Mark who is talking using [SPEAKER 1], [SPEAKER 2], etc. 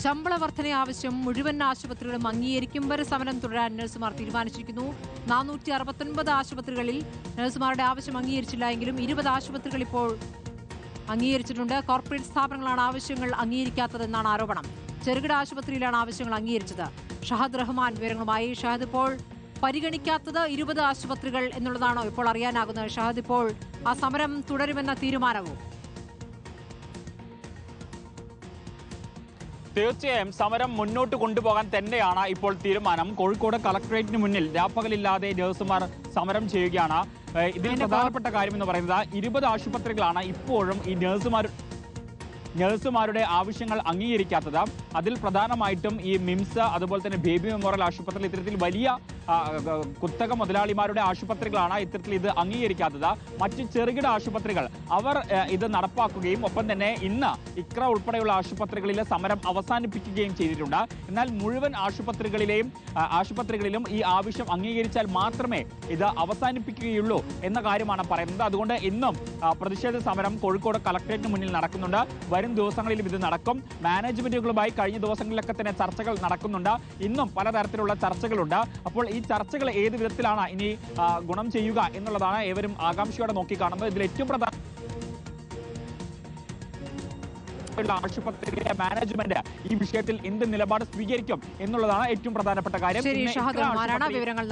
[SPEAKER 1] ശമ്പള വർധന ആവശ്യം മുഴുവൻ ആശുപത്രികളും അംഗീകരിക്കും വരെ സമരം തുടരാൻ നഴ്സുമാർ തീരുമാനിച്ചിരിക്കുന്നു. 469 ആശുപത്രികളിൽ നഴ്സുമാരുടെ ആവശ്യം അംഗീകരിച്ചില്ല എങ്കിലും 20 ആശുപത്രികൾ ഇപ്പോൾ അംഗീകരിച്ചിട്ടുണ്ട്. കോർപ്പറേറ്റ് സ്ഥാപനങ്ങളാണ് ആവശ്യങ്ങൾ അംഗീകരിക്കാത്തതെന്നാണ് ആരോപണം. ചെറുകിട ആശുപത്രിയിലാണ് ആവശ്യങ്ങൾ അംഗീകരിച്ചത്. ഷഹദ് റഹ്മാൻ വിവരങ്ങളുമായി. ഷഹദ്, ഇപ്പോൾ പരിഗണിക്കാത്തത് 20 ആശുപത്രികൾ എന്നുള്ളതാണോ ഇപ്പോൾ അറിയാനാകുന്നത്? ഷഹദ്, ഇപ്പോൾ ആ സമരം തുടരുമെന്ന തീരുമാനവും?
[SPEAKER 2] തീർച്ചയായും സമരം മുന്നോട്ട് കൊണ്ടുപോകാൻ തന്നെയാണ് ഇപ്പോൾ തീരുമാനം. കോഴിക്കോട് കളക്ടറേറ്റിന് മുന്നിൽ രാപ്പകലില്ലാതെ നഴ്സുമാർ സമരം ചെയ്യുകയാണ്. ഇതിൽ പ്രധാനപ്പെട്ട കാര്യം എന്ന് പറയുന്നത് 20 ആശുപത്രികളാണ് ഇപ്പോഴും ഈ നഴ്സുമാരുടെ ആവശ്യങ്ങൾ അംഗീകരിക്കാത്തത്. അതിൽ പ്രധാനമായിട്ടും ഈ മിംസ്, അതുപോലെ തന്നെ ബേബി മെമ്മോറിയൽ ആശുപത്രി, ഇത്തരത്തിൽ വലിയ കുത്തക മുതലാളിമാരുടെ ആശുപത്രികളാണ് ഇത്തരത്തിൽ ഇത് അംഗീകരിക്കാത്തത്. മറ്റ് ചെറുകിട ആശുപത്രികൾ അവർ ഇത് നടപ്പാക്കുകയും ഒപ്പം തന്നെ ഇന്ന് ഇക്ര ഉൾപ്പെടെയുള്ള ആശുപത്രികളിൽ സമരം അവസാനിപ്പിക്കുകയും ചെയ്തിട്ടുണ്ട്. എന്നാൽ മുഴുവൻ ആശുപത്രികളിലും ഈ ആവശ്യം അംഗീകരിച്ചാൽ മാത്രമേ ഇത് അവസാനിപ്പിക്കുകയുള്ളൂ എന്ന കാര്യമാണ് പറയുന്നത്. അതുകൊണ്ട് ഇന്നും പ്രതിഷേധ സമരം കോഴിക്കോട് കളക്ടറേറ്റിന് മുന്നിൽ നടക്കുന്നുണ്ട്. വരും ദിവസങ്ങളിലും ഇത് നടക്കും. മാനേജ്മെന്റുകളുമായി കഴിഞ്ഞ ദിവസങ്ങളിലൊക്കെ തന്നെ ചർച്ചകൾ നടക്കുന്നുണ്ട്. ഇന്നും പലതരത്തിലുള്ള ചർച്ചകളുണ്ട്. അപ്പോൾ ഈ ചർച്ചകൾ ഏത് വിധത്തിലാണ് ഇനി ഗുണം ചെയ്യുക എന്നുള്ളതാണ് ഏവരും ആകാംക്ഷയോടെ നോക്കിക്കാണുന്നത്. ഇതിൽ ഏറ്റവും പ്രധാന ആശുപത്രിയിലെ മാനേജ്മെന്റ് ഈ വിഷയത്തിൽ എന്ത് നിലപാട് സ്വീകരിക്കും എന്നുള്ളതാണ് ഏറ്റവും പ്രധാനപ്പെട്ട കാര്യം.
[SPEAKER 1] ശരി, ഷഹദ് റഹ്മാനാണ് വിവരങ്ങൾ